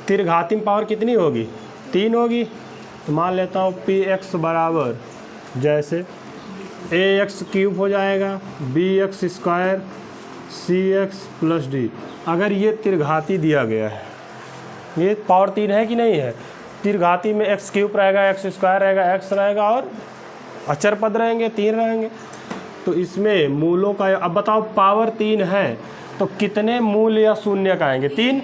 त्रिघाती में पावर कितनी होगी, 3 होगी। तो मान लेता हूँ पी एक्स बराबर जैसे ए एक्स क्यूब हो जाएगा, बी एक्स स्क्वायर, सी एक्स प्लस डी। अगर ये त्रिघाती दिया गया है, ये पावर 3 है कि नहीं है, त्रिघाती में एक्स क्यूब रहेगा, एक्स स्क्वायर रहेगा, एक्स रहेगा और अचर पद रहेंगे, 3 रहेंगे। तो इसमें मूलों का, अब बताओ पावर 3 है तो कितने मूल या शून्य आएंगे, 3।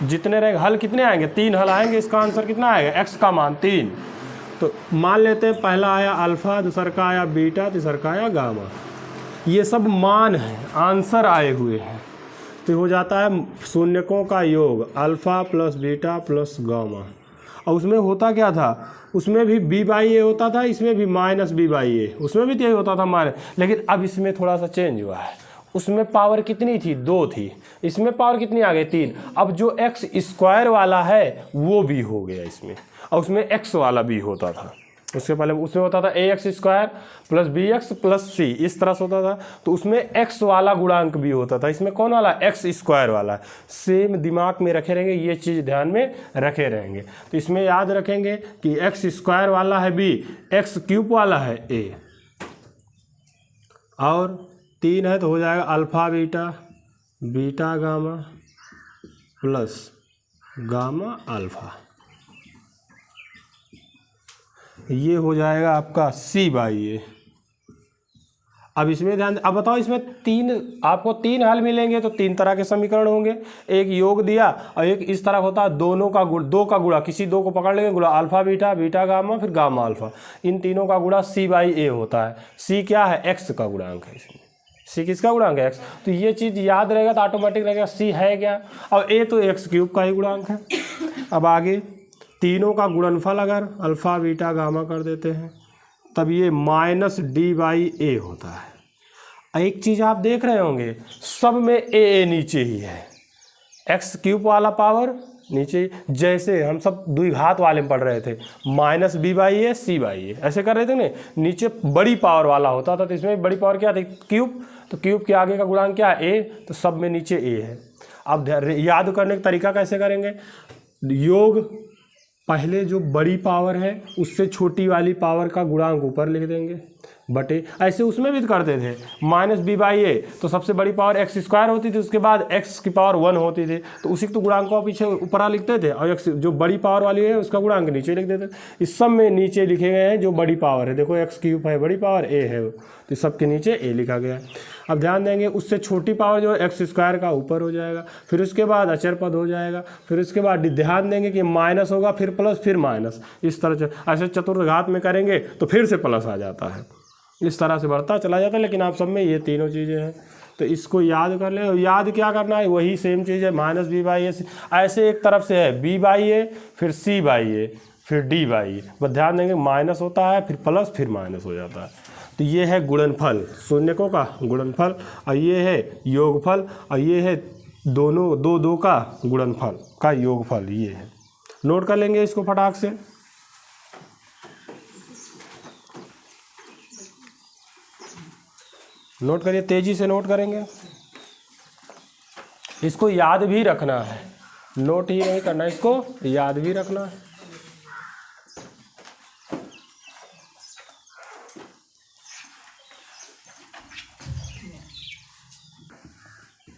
जितने रहेंगे हल कितने आएंगे, 3 हल आएंगे। इसका आंसर कितना आएगा, एक्स का मान 3। तो मान लेते हैं पहला आया अल्फ़ा, दूसरा का आया बीटा, तीसरा का आया गामा। ये सब मान हैं, आंसर आए हुए हैं। तो हो जाता है शून्यकों का योग alpha plus beta plus gamma. और उसमें होता क्या था, उसमें भी बी बाई ए होता था, इसमें भी माइनस बी बाई ए, उसमें भी यही होता था माइनस। लेकिन अब इसमें थोड़ा सा चेंज हुआ है, उसमें पावर कितनी थी, 2 थी, इसमें पावर कितनी आ गई, 3। अब जो एक्स स्क्वायर वाला है वो भी हो गया इसमें, और उसमें एक्स वाला भी होता था। उसके पहले उसमें होता था A X square plus B X plus C, इस तरह से होता था। तो उसमें एक्स वाला गुणांक भी होता था, इसमें कौन वाला, एक्स स्क्वायर वाला। सेम दिमाग में रखे रहेंगे, ये चीज़ ध्यान में रखे रहेंगे। तो इसमें याद रखेंगे कि एक्स स्क्वायर वाला है बी, एक्स क्यूब वाला है ए, और 3 है तो हो जाएगा alpha beta, beta gamma plus gamma alpha. ये हो जाएगा आपका सी बाई ए। अब इसमें ध्यान, अब बताओ इसमें 3, आपको 3 हल मिलेंगे तो 3 तरह के समीकरण होंगे। एक योग दिया और एक इस तरह होता है दोनों का गुण, 2 का गुणा, किसी 2 को पकड़ लेंगे गुणा अल्फ़ा बीटा, बीटा गामा, फिर गामा अल्फ़ा। इन तीनों का गुणा सी बाई ए होता है। सी क्या है, एक्स का गुणांक है इसमें। सी किसका गुणांक है, एक्स। तो ये चीज़ याद रहेगा तो ऑटोमेटिक रहेगा सी है क्या, और ए तो एक्स क्यूब का ही गुणांक है। अब आगे तीनों का गुणनफल अगर अल्फ़ा बीटा गामा कर देते हैं तब ये माइनस डी बाई ए होता है। एक चीज़ आप देख रहे होंगे, सब में ए नीचे ही है, एक्स क्यूब वाला पावर नीचे, जैसे हम सब द्विघात वाले में पढ़ रहे थे, minus B by A C by A, ऐसे कर रहे थे ना। नीचे बड़ी पावर वाला होता था, तो इसमें बड़ी पावर क्या थी, क्यूब। तो क्यूब के आगे का गुणांक क्या है, ए, तो सब में नीचे ए है। अब याद करने का तरीका कैसे करेंगे, योग पहले जो बड़ी पावर है उससे छोटी वाली पावर का गुणांक ऊपर लिख देंगे, बटे, ऐसे उसमें भी करते थे। माइनस बी बाई ए तो सबसे बड़ी पावर एक्स स्क्वायर होती थी, उसके बाद एक्स की पावर 1 होती थी, तो उसी तो गुणांक को पीछे ऊपर लिखते थे, और एक्स जो बड़ी पावर वाली है उसका गुणांक नीचे लिख देते। इस सब में नीचे लिखे गए हैं जो बड़ी पावर है, देखो एक्स क्यूब है बड़ी पावर, ए है, तो सबके नीचे ए लिखा गया है। अब ध्यान देंगे उससे छोटी पावर जो है एक्स स्क्वायर का ऊपर हो जाएगा, फिर उसके बाद अचर पद हो जाएगा, फिर उसके बाद ध्यान देंगे कि माइनस होगा, फिर प्लस, फिर माइनस, इस तरह ऐसे चतुर्घात में करेंगे तो फिर से प्लस आ जाता है, इस तरह से बढ़ता चला जाता है। लेकिन आप सब में ये तीनों चीज़ें हैं, तो इसको याद कर लें। याद क्या करना है, वही सेम चीज़ है, माइनस बी बाई ए। ऐसे एक तरफ से है बी बाई ए, फिर सी बाई ए, फिर डी बाई ए, बस ध्यान देंगे माइनस होता है, फिर प्लस, फिर माइनस हो जाता है। तो ये है गुणनफल, शून्यकों का गुणनफल, और ये है योगफल, और ये है दोनों दो का गुणनफल का योगफल। ये है, नोट कर लेंगे इसको फटाक से। नोट करिए, तेजी से नोट करेंगे, इसको याद भी रखना है, नोट ही नहीं करना, इसको याद भी रखना है।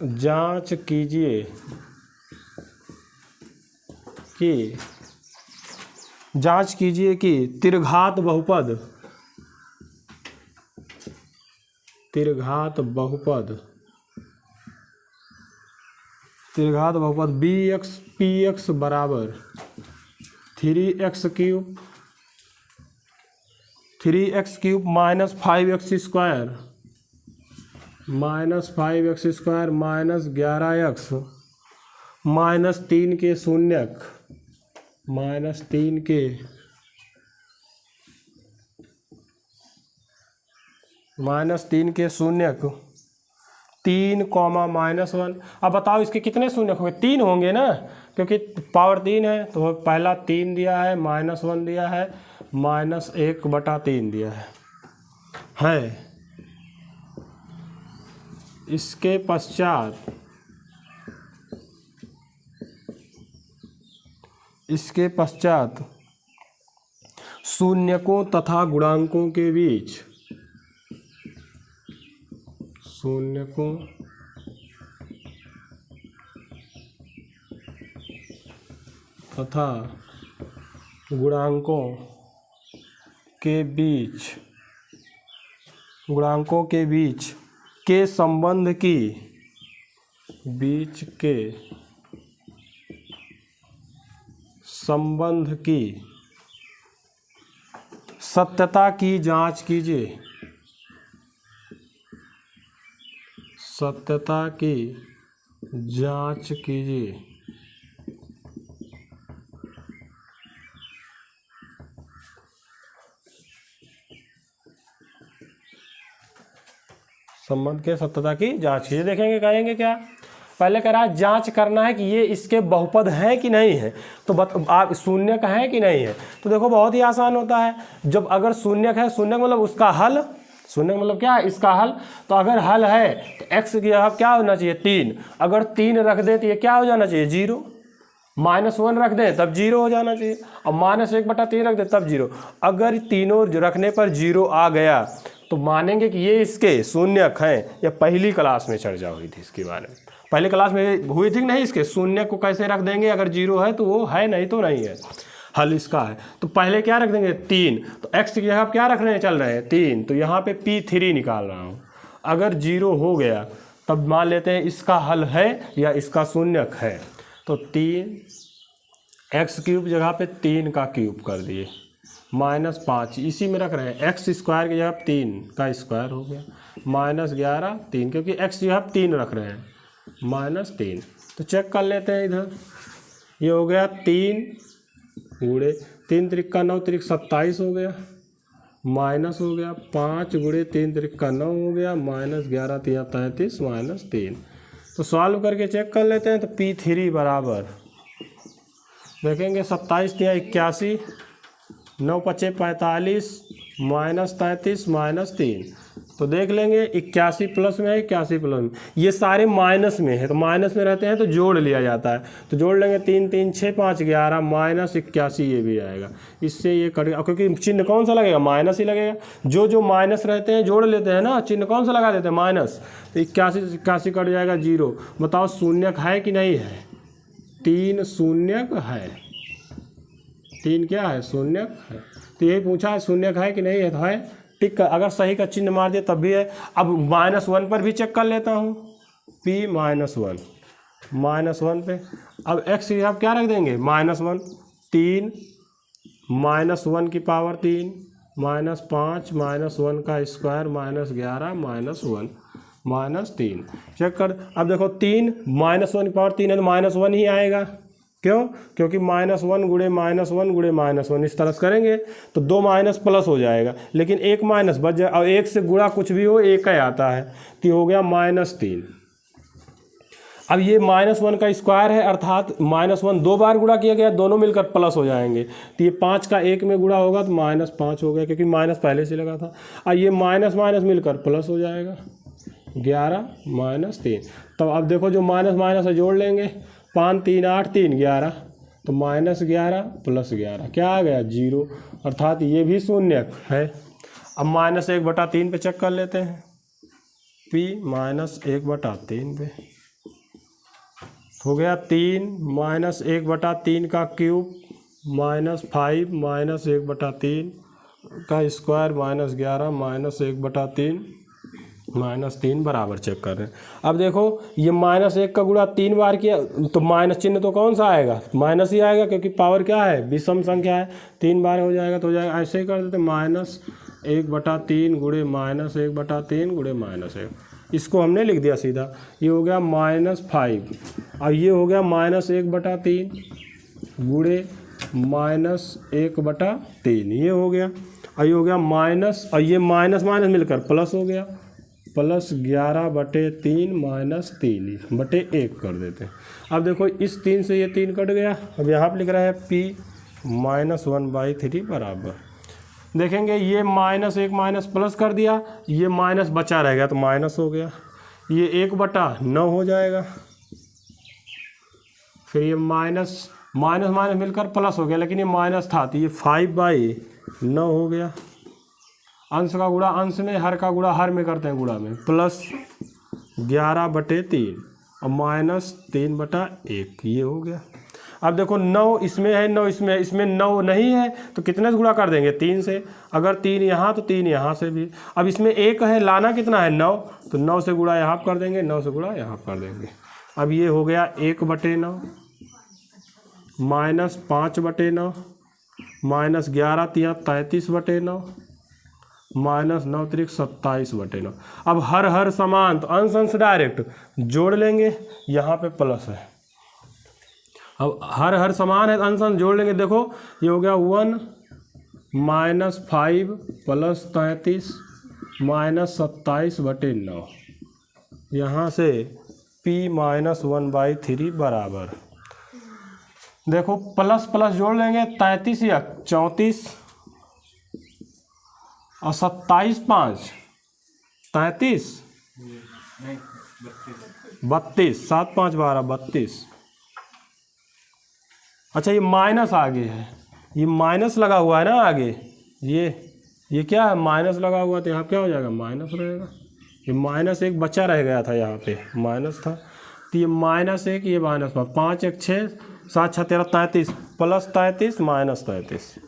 जांच कीजिए कि त्रिघात बहुपद बी एक्स पी एक्स बराबर 3x cube minus 5x square minus 11x minus 3 के शून्यक माइनस 3 के शून्यक 3 कॉमा -1। अब बताओ इसके कितने शून्यक होंगे, 3 होंगे ना, क्योंकि पावर 3 है। तो पहला 3 दिया है, -1 दिया है, -1/3 दिया है। इसके पश्चात इसके पश्चात शून्यकों तथा गुणांकों के बीच, शून्यकों तथा गुणांकों के बीच, गुणांकों के बीच के संबंध की, बीच के संबंध की सत्यता की जांच कीजिए, सत्यता की जांच कीजिए। संबंध के सत्यता की जांच कीजिए। देखेंगे, कहेंगे क्या, पहले कह रहा है जांच करना है कि ये इसके बहुपद हैं कि नहीं है। तो आप शून्यक है कि नहीं है, तो देखो बहुत ही आसान होता है। जब अगर शून्यक है, शून्यक मतलब उसका हल, शून्यक मतलब क्या है, इसका हल। तो अगर हल है तो x की जगह क्या होना चाहिए 3, अगर 3 रख दें तो ये क्या हो जाना चाहिए 0, -1 रख दें तब 0 हो जाना चाहिए, और -1/3 रख दें तब 0। अगर तीनों रखने पर 0 आ गया तो मानेंगे कि ये इसके शून्यक हैं। या पहली क्लास में चर्चा हुई थी इसके बारे में, पहली क्लास में हुई थी नहीं, इसके शून्यक को कैसे रख देंगे, अगर 0 है तो वो है, नहीं तो नहीं है, हल इसका है। तो पहले क्या रख देंगे 3, तो x की जगह क्या रख रहे हैं, चल रहे हैं 3, तो यहाँ पे P3 निकाल रहा हूँ। अगर 0 हो गया तब मान लेते हैं इसका हल है या इसका शून्यक है। तो 3x³ जगह पे 3 का क्यूब कर दिए, -5 इसी में रख रहे हैं, x² की जगह 3 का स्क्वायर हो गया, -11 3, क्योंकि x जगह 3 रख रहे हैं, -3। तो चेक कर लेते हैं इधर, ये हो गया 3 गुणे 3 त्रिक्का 9 त्रिक 27 हो गया, माइनस हो गया 5 गुणे 3 त्रिक्का 9 हो गया, -11 3 33 -3। तो सॉल्व करके चेक कर लेते हैं। तो P3 बराबर देखेंगे 27 3 81, 9 5 45, -33 -3। तो देख लेंगे 81 प्लस में है, 81 प्लस में, ये सारे माइनस में है, तो माइनस में रहते हैं तो जोड़ लिया जाता है। तो जोड़ लेंगे 3 3 6 5 11 -81, ये भी आएगा, इससे ये कट गया, क्योंकि चिन्ह कौन सा लगेगा, माइनस ही लगेगा। जो माइनस रहते हैं जोड़ लेते हैं ना, चिन्ह कौन सा लगा देते हैं, माइनस। तो 81 से 81 कट जाएगा 0। बताओ शून्यक है कि नहीं है, 3 शून्यक है, 3 क्या है, शून्यक है। तो यही पूछा है शून्यक है कि नहीं है, तो है, टिक कर, अगर सही का चिन्ह मार दिया तब भी है। अब -1 पर भी चेक कर लेता हूँ, P -1 पे, अब x की आप क्या रख देंगे, -1 3 -1 की पावर 3 -5 -1 का स्क्वायर -11 -1 -3। चेक कर, अब देखो 3 -1 की पावर 3 है तो -1 ही आएगा, क्यों, क्योंकि -1 गुणे -1 गुणे -1 इस तरह से करेंगे तो 2 माइनस प्लस हो जाएगा, लेकिन 1 माइनस बच जाए, और 1 से गुणा कुछ भी हो 1 ही आता है, तो हो गया -3। अब ये -1 का स्क्वायर है, अर्थात -1 2 बार गुणा किया गया, दोनों मिलकर प्लस हो जाएंगे। तो ये 5 का 1 में गुणा होगा तो -5 हो गया, क्योंकि माइनस पहले से लगा था, और ये माइनस माइनस मिलकर प्लस हो जाएगा 11 -3। तो अब देखो जो माइनस माइनस है जोड़ लेंगे, 5 3 8 3 11, तो -11 + 11 क्या आ गया 0, अर्थात ये भी शून्यक है। अब -1/3 पे चेक कर लेते हैं, P -1/3 पे हो गया 3 -1/3 का क्यूब -5 -1/3 का स्क्वायर -11 -1/3 -3 बराबर चेक कर रहे हैं। अब देखो ये -1 का गुणा 3 बार किया तो माइनस चिन्ह तो कौन सा आएगा, माइनस ही आएगा, क्योंकि पावर क्या है, विषम संख्या है, 3 बार हो जाएगा तो हो जाएगा। ऐसे ही कर देते -1/3 गुणे -1/3 गुणे -1, इसको हमने लिख दिया सीधा, ये हो गया -5, और ये हो गया -1/3 गुणे -1/3, ये हो गया, और ये हो गया माइनस, और ये माइनस माइनस मिलकर प्लस हो गया, +11/3 -3/1 कर देते हैं। अब देखो इस 3 से ये 3 कट गया, अब यहाँ पर लिख रहा है P -1/3 बराबर, देखेंगे ये -1 माइनस प्लस कर दिया, ये माइनस बचा रहेगा तो माइनस हो गया, ये 1/9 हो जाएगा, फिर ये माइनस माइनस मिलकर प्लस हो गया, लेकिन ये माइनस था तो ये 5/9 हो गया। अंश का गुणा अंश में, हर का गुणा हर में करते हैं गुणा में, प्लस 11/3 और माइनस 3/1 ये हो गया। अब देखो 9 इसमें है, 9 इसमें है, इसमें 9 नहीं है तो कितने से गुणा कर देंगे? 3 से। अगर 3 यहाँ तो 3 यहाँ से भी। अब इसमें 1 है, लाना कितना है? 9, तो 9 से गुणा यहाँ कर देंगे, 9 से गुणा यहाँ कर देंगे। अब ये हो गया 1/9 माइनस 5/9 माइनस 11 तिया 33/9 माइनस 9 त्रिक 27/9। अब हर समान, तो अंश अंश डायरेक्ट जोड़ लेंगे, यहाँ पे प्लस है। अब हर समान है तो अंश अंश जोड़ लेंगे। देखो ये हो गया 1 माइनस 5 प्लस 33 माइनस 27/9। यहाँ से p माइनस 1/3 बराबर, देखो प्लस प्लस जोड़ लेंगे, 33 या 34 और 27 5 33 32 7 5 12 32। अच्छा ये माइनस आगे है, ये माइनस लगा हुआ है ना आगे, ये क्या है? माइनस लगा हुआ, तो यहाँ क्या हो जाएगा? माइनस रहेगा। ये माइनस एक बच्चा रह गया था, यहाँ पे माइनस था, तो ये -1 ये -5 5 1 6 7 6 13 33 प्लस 33 माइनस 33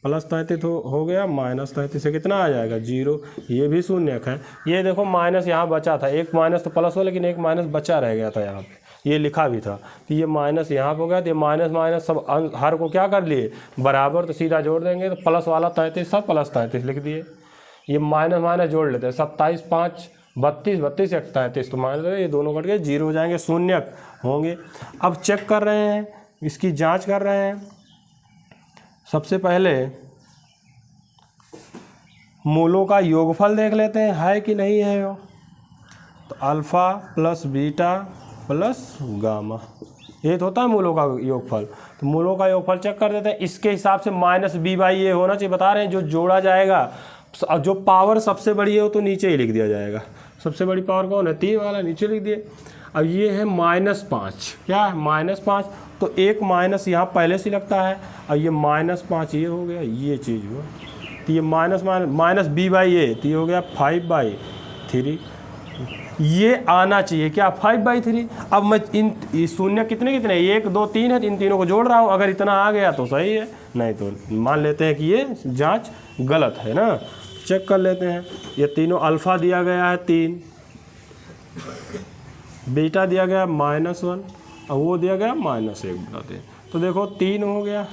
प्लस 33 हो गया, माइनस 33 से कितना आ जाएगा? 0। ये भी शून्यक है। ये देखो माइनस यहाँ बचा था, एक माइनस तो प्लस हो, लेकिन एक माइनस बचा रह गया था यहाँ पे, ये लिखा भी था। तो ये माइनस यहाँ पे हो गया, तो ये माइनस माइनस सब हर को क्या कर लिए? बराबर, तो सीधा जोड़ देंगे, तो प्लस वाला 33 सब प्लस 33 लिख दिए। ये माइनस माइनस जोड़ लेते हैं, 27 5 32 32 1 33, तो माइनस ये दोनों कट के 0 हो जाएंगे, शून्यक होंगे। अब चेक कर रहे हैं, इसकी जांच कर रहे हैं। सबसे पहले मूलों का योगफल देख लेते हैं, है कि नहीं है वो। तो alpha plus beta plus gamma, ये तो होता है मूलों का योगफल। तो मूलों का योगफल चेक कर देते हैं। इसके हिसाब से -b/a होना चाहिए, बता रहे हैं। जो जोड़ा जाएगा, जो पावर सबसे बड़ी है वो तो नीचे ही लिख दिया जाएगा। सबसे बड़ी पावर कौन है? 3 वाला, नीचे लिख दिए। अब ये है -5, क्या है? -5, तो एक माइनस यहाँ पहले से लगता है, और ये -5 ये हो गया, ये चीज़ हुआ। तो ये -b/a, तो ये हो गया 5/3। ये आना चाहिए क्या? 5/3। अब मैं इन शून्य कितने 1 2 3 है, इन तीनों को जोड़ रहा हूँ। अगर इतना आ गया तो सही है, नहीं तो मान लेते हैं कि ये जांच गलत है ना। चेक कर लेते हैं। ये तीनों अल्फ़ा दिया गया है 3, बीटा दिया गया -1 और वो दिया गया -1/3। तो देखो 3 हो गया,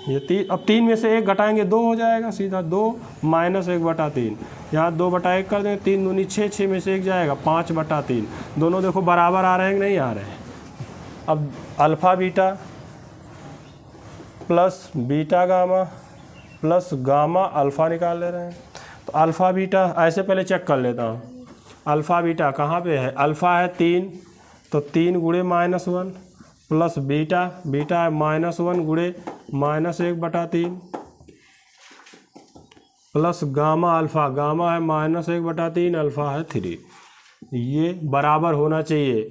ये 3। अब 3 में से 1 घटाएंगे 2 हो जाएगा, सीधा 2 -1/3। यहाँ 2/1 कर दें, 3 दूनी 6, 6 में से 1 जाएगा 5/3। दोनों देखो बराबर आ रहे हैं कि नहीं आ रहे हैं। अब alpha beta plus beta gamma plus gamma alpha निकाल ले रहे हैं। तो अल्फ़ा बीटा ऐसे पहले चेक कर लेता हूँ। अल्फ़ा बीटा कहाँ पे है? अल्फ़ा है 3, तो 3 गुणे -1 प्लस बीटा है -1 गुणे -1/3 प्लस गामा अल्फ़ा है -1/3, अल्फ़ा है 3। ये बराबर होना चाहिए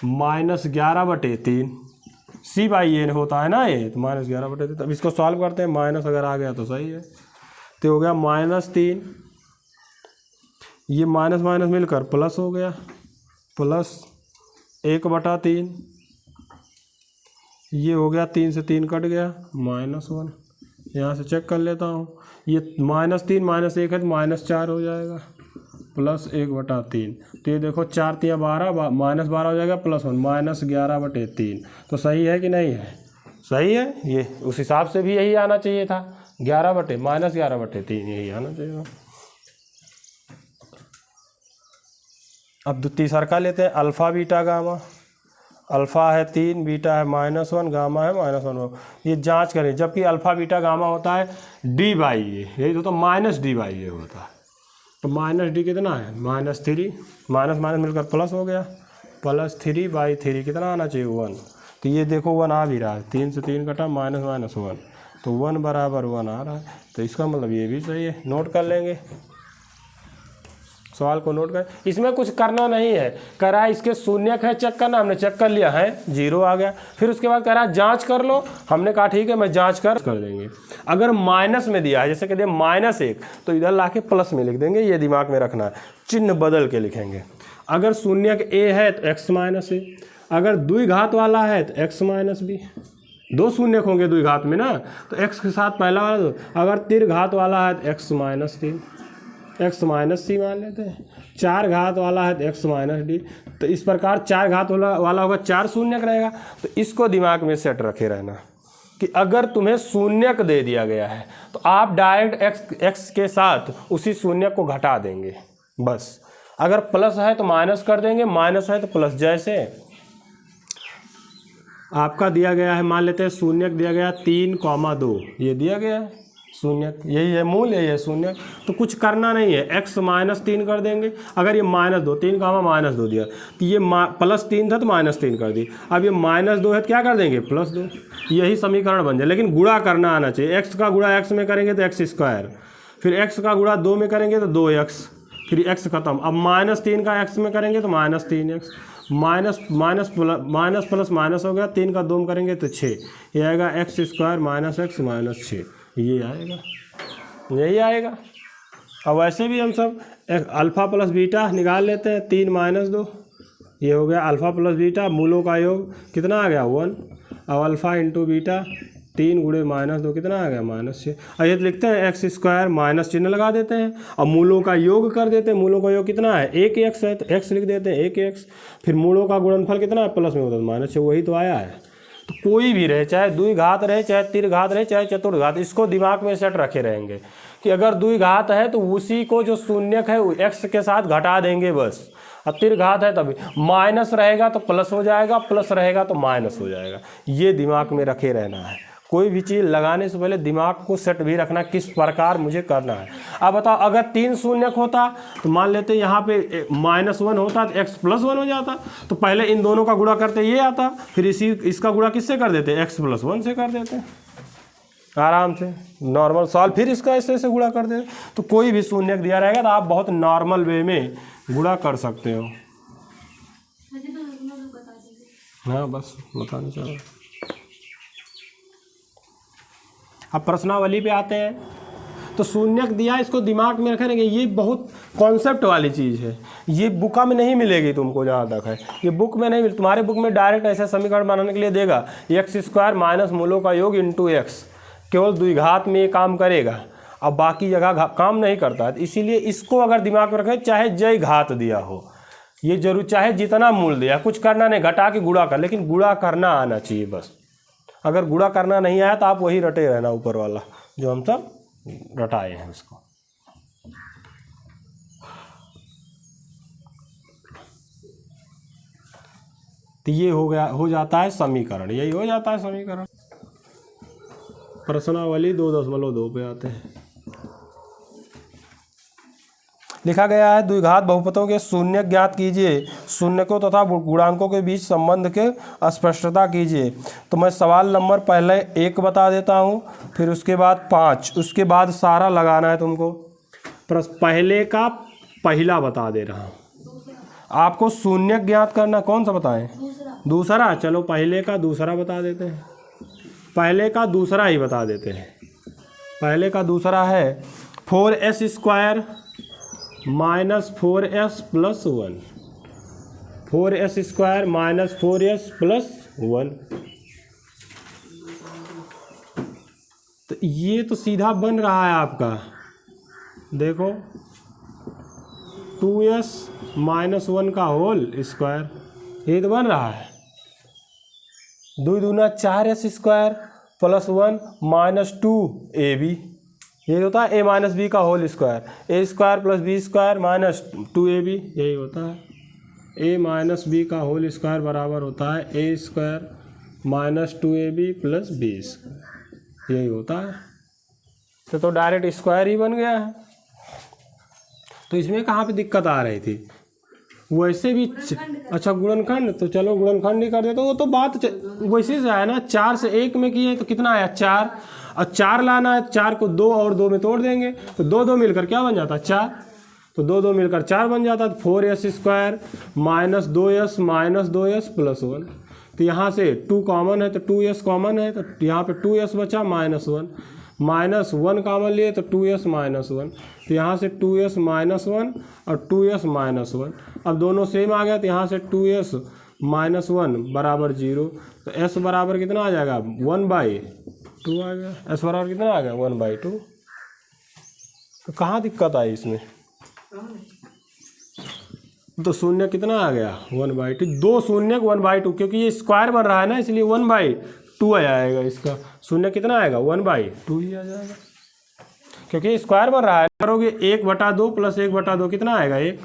-11/3। c/a होता है ना ये, तो -11/3। अब इसको सॉल्व करते हैं, माइनस अगर आ गया तो सही है। तो हो गया -3, ये माइनस माइनस मिलकर प्लस हो गया, प्लस 1/3। ये हो गया 3 से 3 कट गया, -1। यहाँ से चेक कर लेता हूँ, ये -3 -1 है तो -4 हो जाएगा, प्लस 1/3। तो ये देखो 4 3 12 -12 हो जाएगा, +1 -11/3। तो सही है कि नहीं है? सही है। ये उस हिसाब से भी यही आना चाहिए था, -11/3 यही आना चाहिए। अब तीसरा का लेते हैं, अल्फ़ा बीटा गामा। अल्फ़ा है 3, बीटा है -1, गामा है -1। ये जांच करें, जबकि अल्फ़ा बीटा गामा होता है d/a, यही तो -d/a होता है। तो -d कितना है? -3, माइनस माइनस मिलकर प्लस हो गया, +3/3 कितना आना चाहिए? 1। तो ये देखो 1 आ भी रहा है, 3 से 3 कटा, -1, तो 1 बराबर 1 आ रहा है। तो इसका मतलब ये भी सही है, नोट कर लेंगे। सवाल को नोट कर, इसमें कुछ करना नहीं है। कह रहा है इसके शून्यक है चेक करना, हमने चेक कर लिया है, 0 आ गया। फिर उसके बाद कह रहा है जांच कर लो, हमने कहा ठीक है मैं जांच कर देंगे। अगर माइनस में दिया है, जैसे कहते हैं -1, तो इधर लाके प्लस में लिख देंगे, ये दिमाग में रखना है, चिन्ह बदल के लिखेंगे। अगर शून्यक a है तो x - a, अगर द्विघात वाला है तो x - b, 2 शून्यक होंगे द्विघात में ना, तो x के साथ पहला वाला 2, अगर त्रिघात वाला है तो x - 3, x - c मान लेते हैं। 4 घात वाला है तो x - d, तो इस प्रकार 4 घात वाला होगा, 4 शून्यक रहेगा। तो इसको दिमाग में सेट रखे रहना कि अगर तुम्हें शून्यक दे दिया गया है तो आप डायरेक्ट x के साथ उसी शून्यक को घटा देंगे बस। अगर प्लस है तो माइनस कर देंगे, माइनस है तो प्लस। जैसे आपका दिया गया है, मान लेते हैं शून्यक दिया गया 3,2, ये दिया गया है शून्यक, यही है मूल, यही है शून्यक। तो कुछ करना नहीं है, x - 3 कर देंगे। अगर ये -2, 3, -2 दिया तो ये +3 था तो -3 कर दी। अब ये -2 है तो क्या कर देंगे, +2। यही समीकरण बन जाए। लेकिन गुणा करना आना चाहिए। x का गुणा x में करेंगे तो x², फिर x का गुणा 2 में करेंगे तो 2x, फिर x खत्म। अब -3 का x में करेंगे तो -3x, माइनस प्लस माइनस हो गया, 3 का 2 में करेंगे तो 6, ये आएगा x² - x - 6, ये आएगा, यही आएगा। अब वैसे भी हम सब अल्फ़ा प्लस बीटा निकाल लेते हैं, 3 - 2, ये हो गया अल्फ़ा प्लस बीटा, मूलों का योग कितना आ गया 1। अब अल्फ़ा इंटू बीटा 3 गुणे -2 कितना आ गया -6। अब ये लिखते हैं x² माइनस चिन्ह लगा देते हैं, अब मूलों का योग कर देते हैं। मूलों का योग कितना है, 1x है तो x लिख देते हैं 1x, फिर मूलों का गुणनफल कितना है, प्लस में होता है -6, वही तो आया है। तो कोई भी रहे, चाहे द्विघात रहे, चाहे त्रिघात रहे, चाहे चतुर्घात, इसको दिमाग में सेट रखे रहेंगे कि अगर द्विघात है तो उसी को जो शून्यक है x के साथ घटा देंगे बस। अब त्रिघात है तभी माइनस रहेगा तो प्लस हो जाएगा, प्लस रहेगा तो माइनस हो जाएगा। ये दिमाग में रखे रहना है। कोई भी चीज़ लगाने से पहले दिमाग को सेट भी रखना किस प्रकार मुझे करना है। अब बताओ अगर 3 शून्यक होता तो मान लेते यहाँ पे -1 होता तो x + 1 हो जाता, तो पहले इन दोनों का गुणा करते ये आता, फिर इसका गुणा किससे कर देते, x + 1 से कर देते आराम से, नॉर्मल सॉल्व। फिर इसका ऐसे गुणा कर देते। तो कोई भी शून्यक दिया रहेगा तो आप बहुत नॉर्मल वे में गुणा कर सकते हो। हाँ बस बताना चाह रहा। अब प्रश्नावली पे आते हैं। तो शून्यक दिया, इसको दिमाग में रखेंगे। ये बहुत कॉन्सेप्ट वाली चीज़ है, ये बुक में नहीं मिलेगी तुमको, जहाँ तक है ये बुक में नहीं मिल, तुम्हारे बुक में डायरेक्ट ऐसा समीकरण बनाने के लिए देगा x² माइनस मूलों का योग इंटू x, केवल द्विघात में ये काम करेगा, अब बाकी जगह काम नहीं करता। इसीलिए इसको अगर दिमाग में रखें, चाहे जय घात दिया हो, ये जरूर, चाहे जितना मूल दिया, कुछ करना नहीं, घटा के गुणा कर, लेकिन गुणा करना आना चाहिए बस। अगर गुणा करना नहीं आया तो आप वही रटे रहना ऊपर वाला जो हम सब रटाए हैं उसको। तो ये हो जाता है समीकरण, यही हो जाता है समीकरण। प्रश्नावली 2.2 पे आते हैं। लिखा गया है द्विघात बहुपदों के शून्यक ज्ञात कीजिए, शून्यकों तथा गुणांकों के बीच संबंध के स्पष्टता कीजिए। तो मैं सवाल नंबर पहले 1 बता देता हूँ, फिर उसके बाद 5, उसके बाद सारा लगाना है तुमको। पहले का पहला बता दे रहा हूँ, आपको शून्यक ज्ञात करना। कौन सा बताएं, दूसरा। चलो पहले का दूसरा बता देते हैं, पहले का दूसरा ही बता देते हैं। पहले का दूसरा है 4s² minus 4s plus 1, 4s² minus 4s plus 1। तो ये तो सीधा बन रहा है आपका, देखो 2s माइनस 1 का होल स्क्वायर, ये तो बन रहा है। 2 दूना 4s² प्लस 1 माइनस 2ab, ये होता है a माइनस बी का whole square, a² plus b² minus 2ab, यही होता है। a माइनस बी का होल स्क्वायर बराबर होता है a² minus 2ab plus b², यही होता है। तो डायरेक्ट स्क्वायर ही बन गया है। तो इसमें कहाँ पे दिक्कत आ रही थी, वैसे भी अच्छा गुणनखंड, तो चलो गुणनखंड ही कर देते। वो तो बात वैसे से आया ना, 4 से 1 में किए तो कितना आया 4, और 4 लाना है, 4 को 2 और 2 में तोड़ देंगे तो 2 2 मिलकर क्या बन जाता है 4। तो 2 मिलकर 4 बन जाता, तो 4s² माइनस 2s प्लस 1। तो यहाँ से 2 कॉमन है तो 2s कॉमन है, तो यहाँ पे 2s बचा -1, -1 कॉमन लिए तो 2s -1, तो यहाँ से 2s -1 और 2s -1। अब दोनों सेम आ गया तो यहाँ से 2s -1 बराबर 0, तो s बराबर कितना आ जाएगा 1/2 आ गया। s बराबर कितना आ गया 1/2। तो कहाँ दिक्कत आई इसमें, तो शून्य कितना आ गया 1/2, 2 शून्य 1/2, क्योंकि ये स्क्वायर बन रहा है ना इसलिए 1/2 आ जाएगा। इसका शून्य कितना आएगा 1/2 ही आ जाएगा, क्योंकि स्क्वायर बन रहा है। करोगे 1/2 प्लस 1/2 कितना आएगा 1,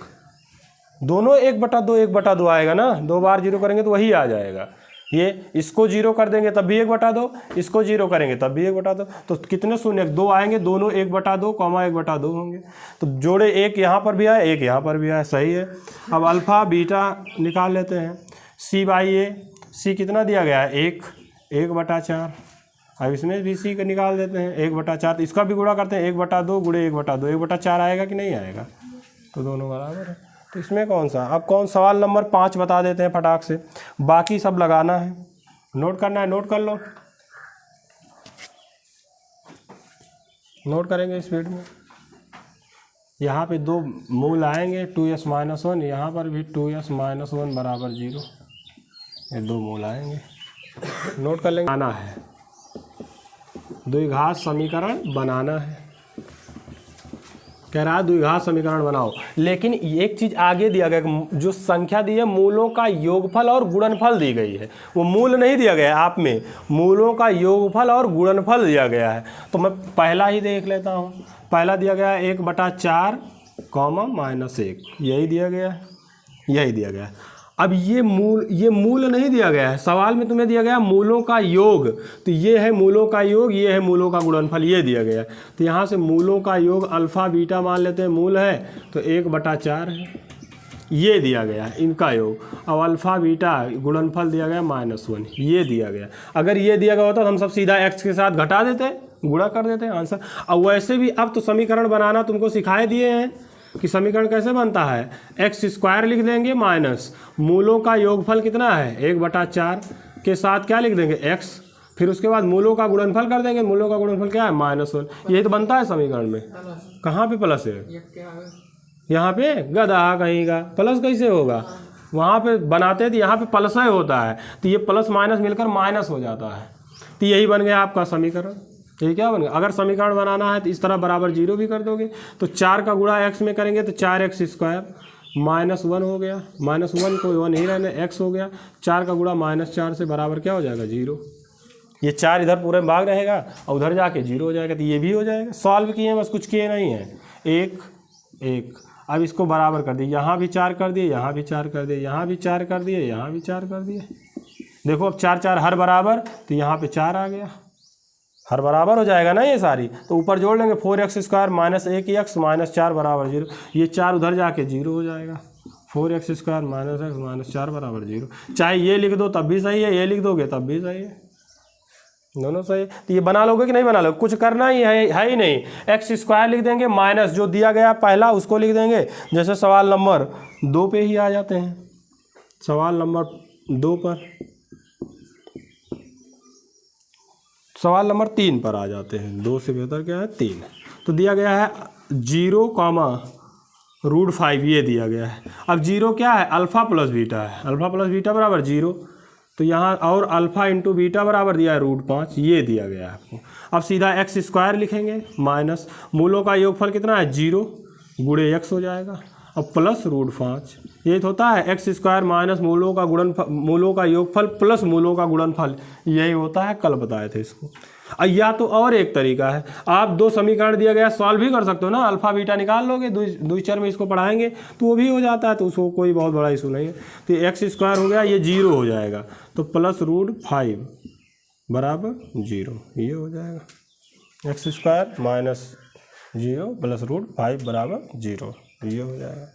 दोनों 1/2 आएगा ना, 2 बार 0 करेंगे तो वही आ जाएगा। ये इसको 0 कर देंगे तब भी 1/2, इसको 0 करेंगे तब भी 1/2, तो कितने शून्य 2 आएंगे, दोनों 1/2, 1/2 होंगे। तो जोड़े 1 यहाँ पर भी आए, 1 यहाँ पर भी आए, सही है। अब अल्फ़ा बीटा निकाल लेते हैं। c/a, c कितना दिया गया है 1/4। अब इसमें भी c का निकाल देते हैं 1/4, तो इसका भी गुणा करते हैं 1/2 गुणे 1/2, 1/4 आएगा कि नहीं आएगा, तो दोनों बराबर है। तो इसमें कौन सा, अब कौन सवाल नंबर 5 बता देते हैं फटाक से, बाकी सब लगाना है, नोट करना है, नोट कर लो, नोट करेंगे स्पीड में। यहाँ पे 2 मूल आएंगे 2s -1, यहाँ पर भी 2s -1 बराबर 0, ये 2 मूल आएंगे, नोट कर लेंगे। आना है द्विघात समीकरण बनाना है, कह रहा है द्विघात समीकरण बनाओ। लेकिन एक चीज़ आगे दिया गया, जो संख्या दी है मूलों का योगफल और गुणनफल दी गई है, वो मूल नहीं दिया गया है आप में, मूलों का योगफल और गुणनफल दिया गया है। तो मैं पहला ही देख लेता हूँ। पहला दिया गया है 1/4 -1, यही दिया गया है, यही दिया गया है। अब ये मूल नहीं दिया गया है, सवाल में तुम्हें दिया गया मूलों का योग, तो ये है मूलों का योग, ये है मूलों का गुणनफल, ये दिया गया है। तो यहाँ से मूलों का योग अल्फ़ा बीटा मान लेते हैं मूल है, तो 1/4 है, ये दिया गया है इनका योग। अब अल्फ़ा बीटा गुणनफल दिया गया -1, ये दिया गया। अगर ये दिया गया होता तो हम सब सीधा x के साथ घटा देते, गुणा कर देते आंसर। अब वैसे भी अब तो समीकरण बनाना तुमको सिखाए दिए हैं कि समीकरण कैसे बनता है, x² लिख देंगे माइनस मूलों का योगफल कितना है 1/4 के साथ क्या लिख देंगे x, फिर उसके बाद मूलों का गुणनफल कर देंगे, मूलों का गुणनफल क्या है -1, यही तो बनता है समीकरण में। कहाँ पे प्लस है, यहाँ पे गधा कहीं का, प्लस कैसे होगा, वहाँ पे बनाते हैं तो यहाँ पे प्लस ही होता है, तो ये प्लस माइनस मिलकर माइनस हो जाता है। तो यही बन गया आपका समीकरण। ये क्या बन गया, अगर समीकरण बनाना है तो इस तरह बराबर 0 भी कर दोगे, तो 4 का गुणा x में करेंगे तो 4x² -1 हो गया, -1 को 1 ही रहने, x हो गया, 4 का गुणा -4 से बराबर क्या हो जाएगा 0। ये 4 इधर पूरे भाग रहेगा और उधर जाके 0 हो जाएगा, तो ये भी हो जाएगा। सॉल्व किए बस, कुछ किए नहीं है, 1 अब इसको बराबर कर दिए, यहाँ भी 4 कर दिए, यहाँ भी 4 कर दिए, यहाँ भी 4 कर दिए, यहाँ भी 4 कर दिए। देखो अब 4 हर बराबर, तो यहाँ पे 4 आ गया, हर बराबर हो जाएगा ना ये सारी, तो ऊपर जोड़ लेंगे 4x² -1x -4 बराबर 0, ये 4 उधर जाके 0 हो जाएगा, 4x² -x -4 बराबर 0। चाहे ये लिख दो तब भी सही है, ये लिख दोगे तब भी सही है, दोनों सही है। तो ये बना लोगे कि नहीं बना लोगे, कुछ करना ही है ही नहीं। x² लिख देंगे माइनस जो दिया गया पहला उसको लिख देंगे, जैसे सवाल नंबर 2 पे ही आ जाते हैं, सवाल नंबर 2 पर, सवाल नंबर 3 पर आ जाते हैं, 2 से बेहतर क्या है 3। तो दिया गया है 0, √5 ये दिया गया है। अब 0 क्या है, अल्फ़ा प्लस बीटा है, अल्फ़ा प्लस बीटा बराबर 0, तो यहाँ और अल्फ़ा इंटू बीटा बराबर दिया है √5, ये दिया गया है आपको। अब सीधा x² लिखेंगे माइनस मूलों का योगफल कितना है 0 गुणे x हो जाएगा, अब प्लस √5, ये होता है x² माइनस मूलों का गुणनफल, मूलों का योगफल प्लस मूलों का गुणनफल, यही होता है, कल बताए थे इसको। या तो और एक तरीका है, आप 2 समीकरण दिया गया सॉल्व भी कर सकते हो ना, अल्फ़ा बीटा निकाल लोगे, द्विचर में इसको पढ़ाएंगे तो वो भी हो जाता है, तो उसको कोई बहुत बड़ा इशू नहीं है। तो x² हो गया, ये 0 हो जाएगा, तो प्लस √5 बराबर 0, ये हो जाएगा, x² -0 प्लस √5 बराबर 0, ये हो जाएगा।